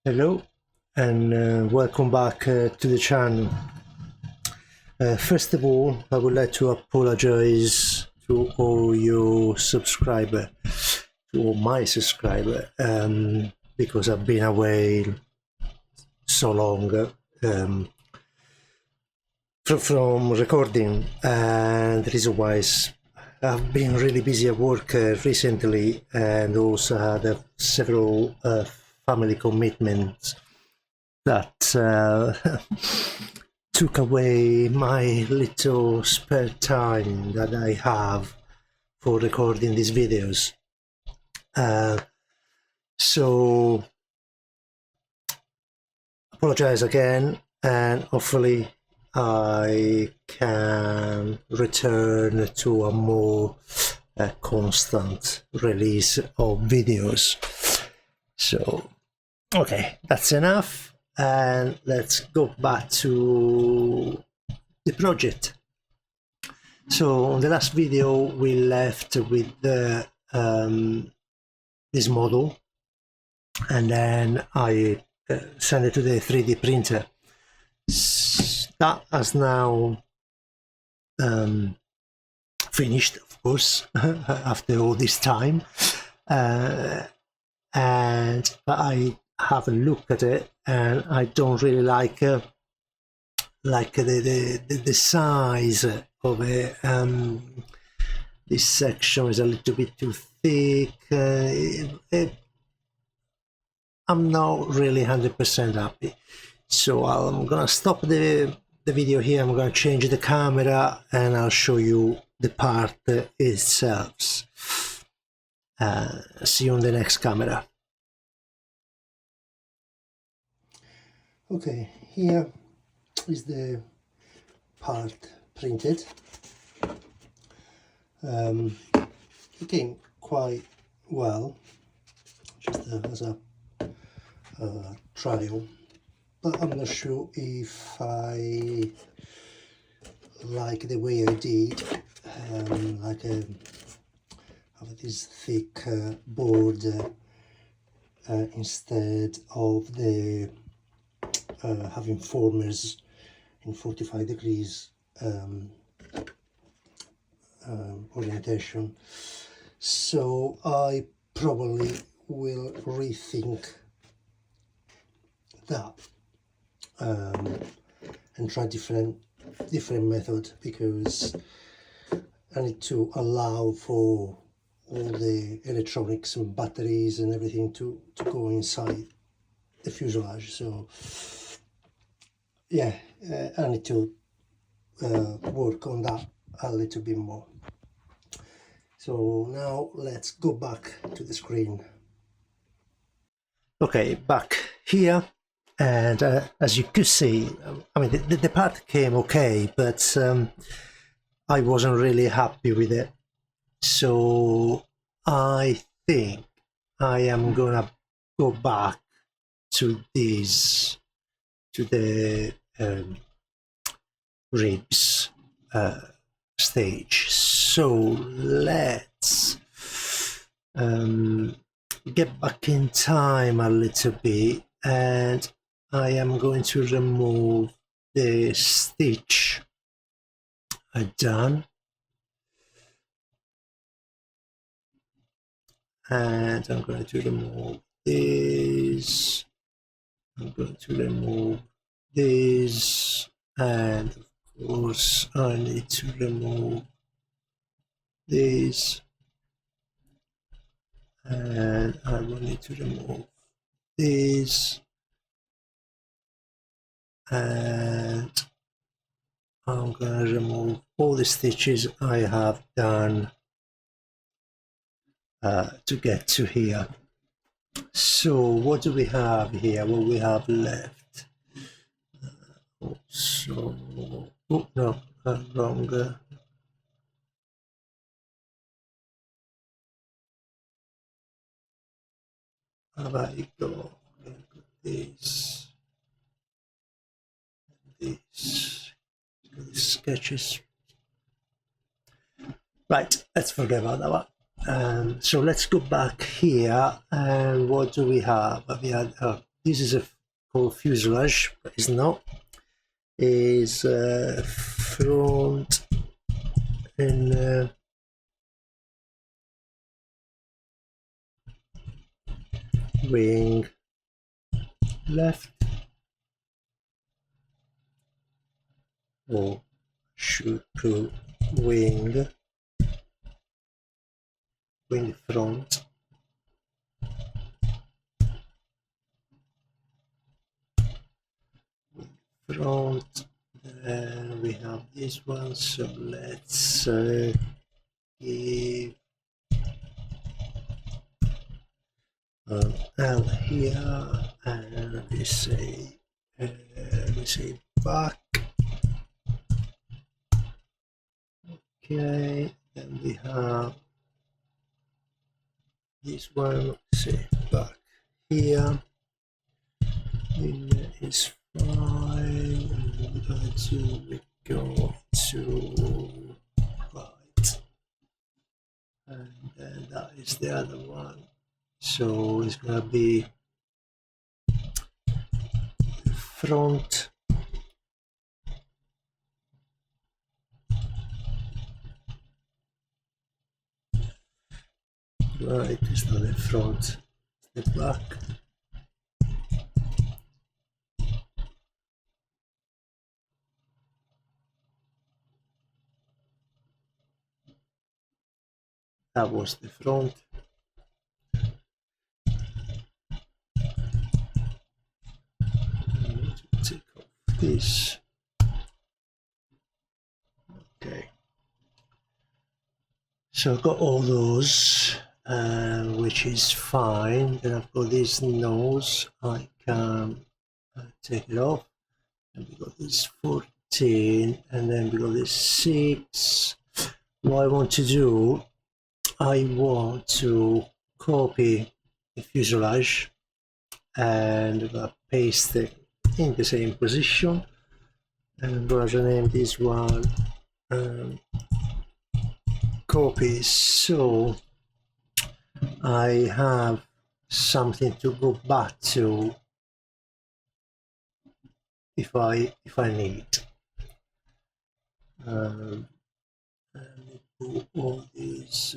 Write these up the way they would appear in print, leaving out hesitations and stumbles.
Hello and welcome back to the channel. First of all, I would like to apologize to all your subscribers, to all my subscribers, because I've been away so long from recording, and the reason why is I've been really busy at work recently, and also had several family commitments that took away my little spare time that I have for recording these videos. So apologize again, and hopefully I can return to a more constant release of videos. So okay, that's enough, and let's go back to the project. So in the last video we left with the this model, and then I sent it to the 3D printer. That has now finished, of course, after all this time, but I have a look at it, and I don't really like the size of it. This section is a little bit too thick. I'm not really 100% happy, so I'm gonna stop the video here. I'm gonna change the camera and I'll show you the part itself. See you on the next camera. Okay, here is the part printed. It came quite well, just as a trial, but I'm not sure if I like the way I did, like have this thick board instead of the having formers in 45 degrees orientation. So I probably will rethink that and try different method, because I need to allow for all the electronics and batteries and everything to go inside the fuselage. So yeah, I need to work on that a little bit more. So now let's go back to the screen. Okay, back here, and as you could see, I mean the part came okay, but I wasn't really happy with it. So I think I am gonna go back to this, to the ribs stage. So let's get back in time a little bit, and I am going to remove the stitch I've done, and I'm going to remove this, I'm going to remove this, and of course I need to remove this, and I will need to remove this, and I'm going to remove all the stitches I have done to get to here. So what do we have here? What we have left? So, oh no, wrong. How about you go? This, these sketches. Right, let's forget about that one. So let's go back here, and what do we have? We had this is a called fuselage, but it's not. Is front and wing left, or should put wing front, then we have this one, so let's give L here, and we say back. Okay, then we have this one, say back here. Is fine. We go to right, and then that is the other one. So it's gonna be front, right, it's not the front, it's the back. That was the front. Take off this. Okay. So I've got all those, which is fine. Then I've got this nose. I can take it off. And we got this 14, and then we got this 6. What I want to do, I want to copy the fuselage and paste it in the same position, and I'm going to name this one copy, so I have something to go back to if I need. And put all these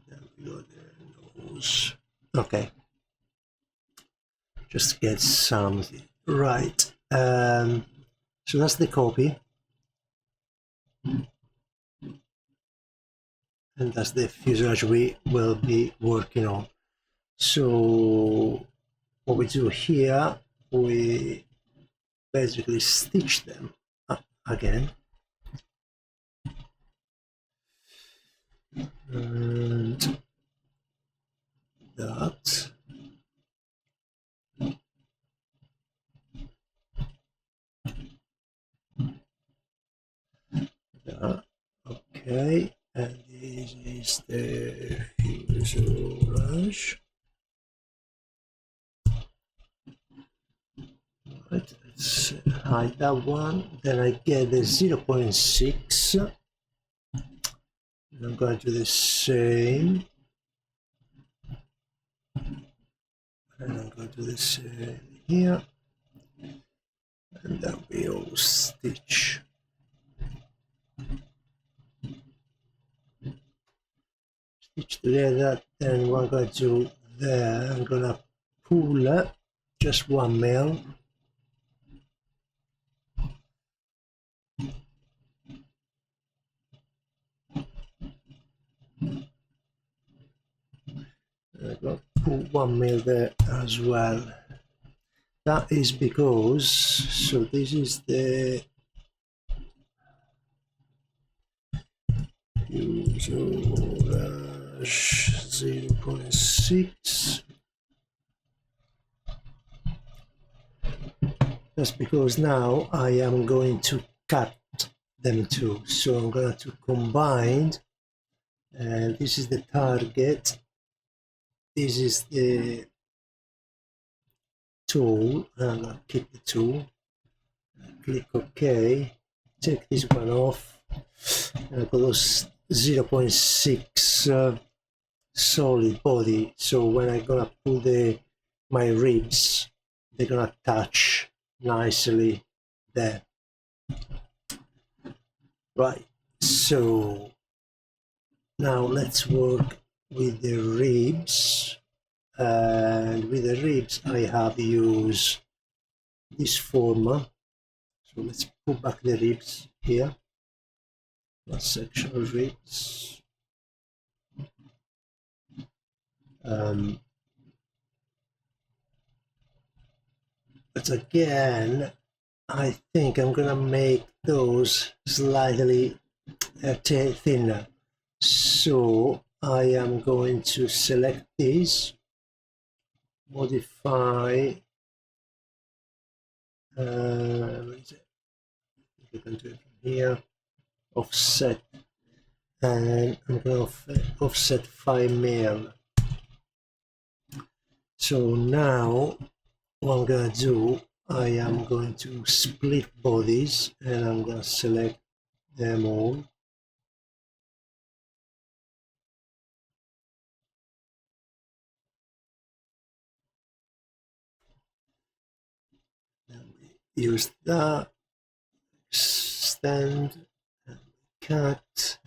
then we go there, nose. Okay, just to get something right. So that's the copy, and that's the fuselage we will be working on. So what we do here, we basically stitch them up again, and that. Okay, and this is the fuselage. Right, let's hide that one. Then I get the 0.6. And I'm going to do the same. And I'm going to do the same here. And then we all stitch. Stitch together. Then we're going to there. I'm going to pull just 1 mil. I've got to put 1 mil there as well. That is because, so this is the fuselage 0.6. That's because now I am going to cut them too. So I'm going to combine, and this is the target. This is the tool, and I'm going to keep the tool. Click OK, take this one off, I got those 0.6 solid body, so when I'm gonna put my ribs, they're gonna touch nicely there. Right, so now let's work with the ribs, and with the ribs I have used this former. So let's put back the ribs here, one section of ribs. But again, I think I'm gonna make those slightly thinner. So I am going to select these, modify, where is it? I can do it from here, offset, and I'm going to offset 5 mil. So now what I'm going to do, I am going to split bodies and I'm going to select them all. Use that, extend, and cut,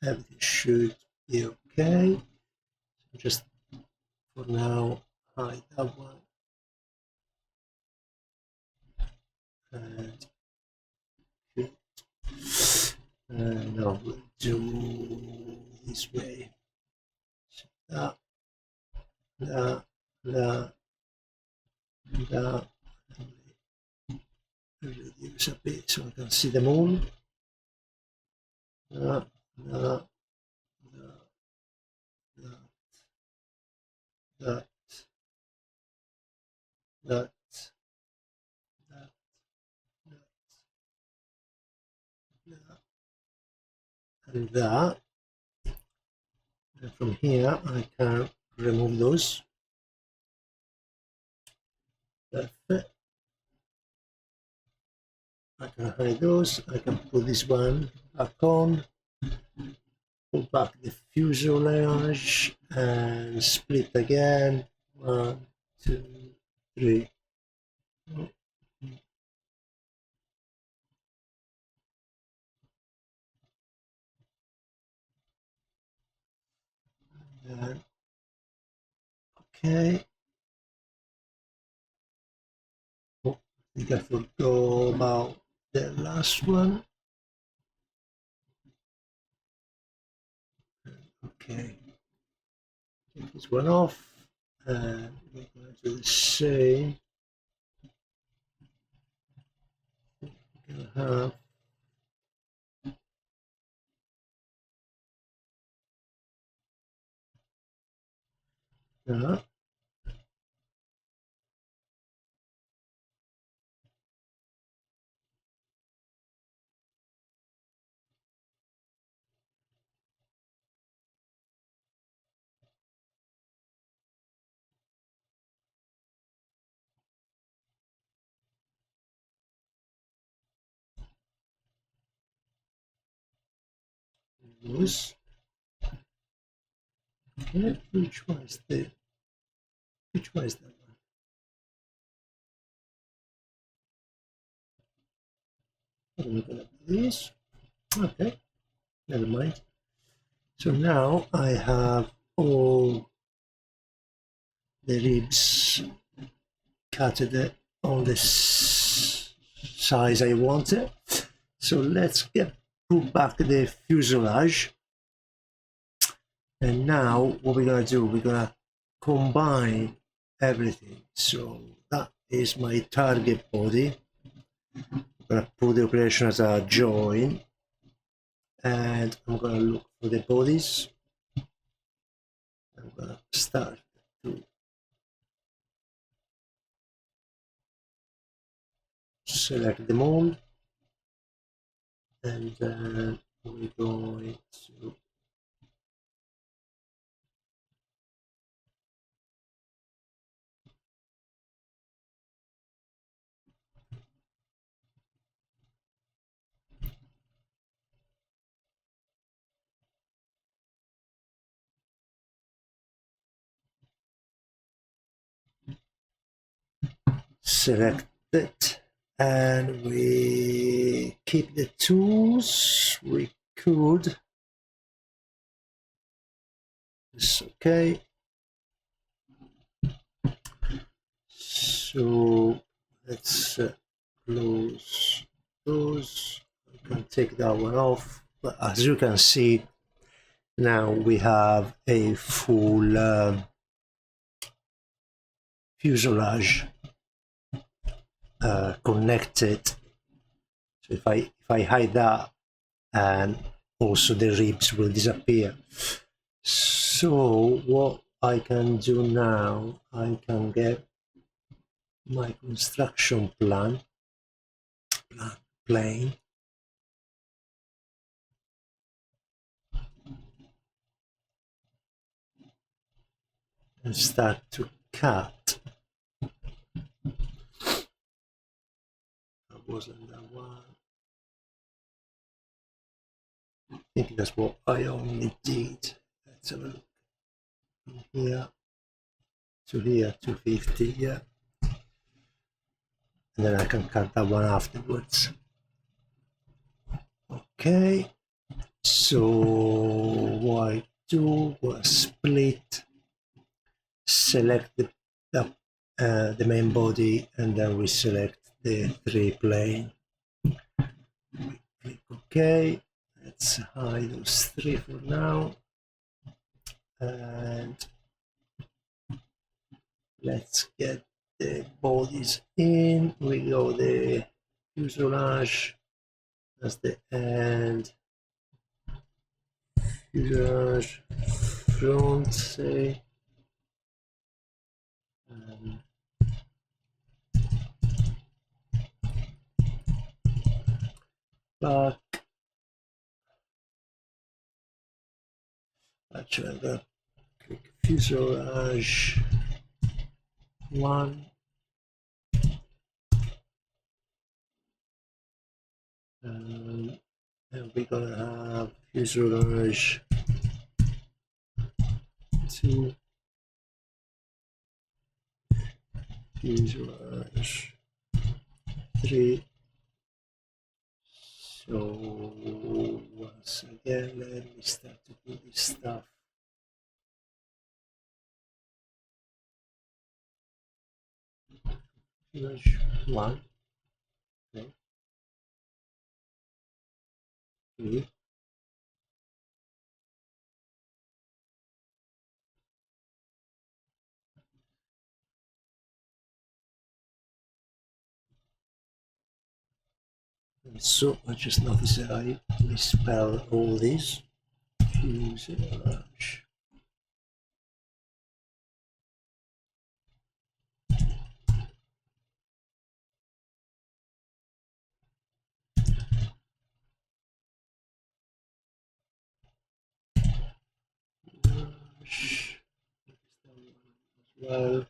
everything should be okay. Just for now, hide that one. And now we'll do this way. That, that, that, that. Reduce a bit so I can see them all. That, that, that, that, that, and that. And from here I can remove those. Perfect. I can hide those. I can put this one back on. Put back the fuselage and split again. 1, 2, 3. And, okay. Oh, I think I forgot about the last one. Okay. Take this one off. And we're going to do the same. We're going to have that. Those. Okay, which one is that one? I'm gonna do this. Okay, never mind. So now I have all the ribs cut it on the size I want it. So let's put back the fuselage. And now what we're gonna do, we're gonna combine everything. So that is my target body. I'm gonna put the operation as a join, and I'm gonna look for the bodies. I'm gonna start to select them all, and then we're going to select it, and we keep the tools. We could. It's okay. So let's close those. We can take that one off. But as you can see, now we have a full fuselage connected. So if I hide that, and also the ribs will disappear. So what I can do now, I can get my construction plane, and start to cut. That wasn't that one. I think that's what I only did. Let's have a look. From here to here, 250, yeah. And then I can cut that one afterwards. Okay, so what I do was split, select the main body, and then we select the 3 plane. We click OK. Let's hide those 3 for now, and let's get the bodies in. We go the fuselage. That's the end. Fuselage front, say. Back. Actually, I'm gonna click fuselage 1. And we're gonna have fuselage 2, fuselage 3. So once again, let me start to do this stuff. Fuselage 1, okay. 3. And so I just noticed that I misspelled all these. Fuselage. Well,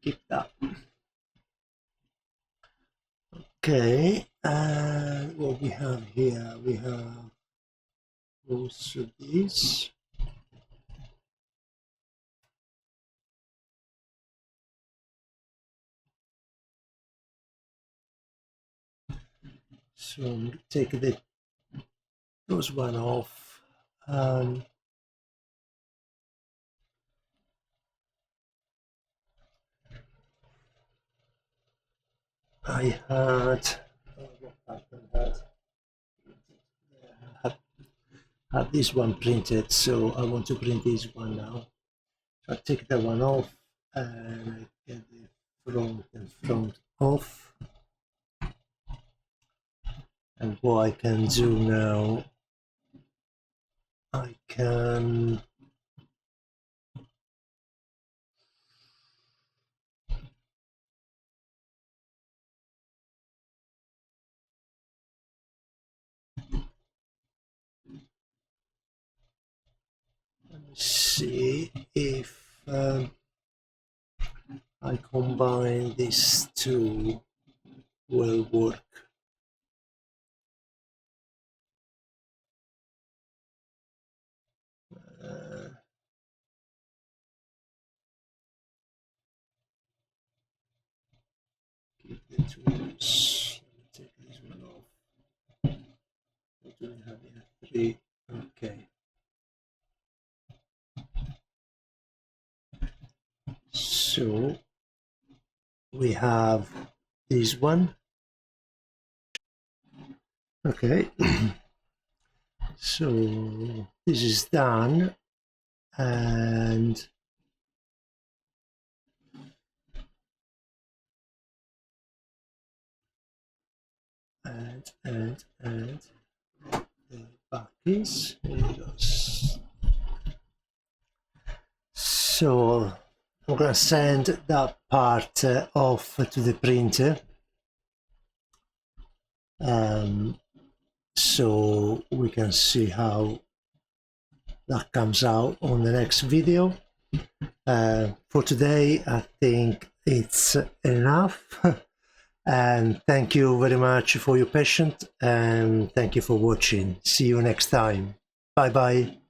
keep that. Okay, and what we have here, we have also this. So take those one off. I had this one printed, so I want to print this one now. So I take that one off, and I get the front and front off. And what I can do now, I can see if I combine these two will work. the tools. Take this one off. What do we have here? 3. Okay. So we have this one. Okay. So this is done, and the back is, here it goes. So I'm going to send that part off to the printer, so we can see how that comes out on the next video. For today, I think it's enough. And thank you very much for your patience, and thank you for watching. See you next time. Bye bye.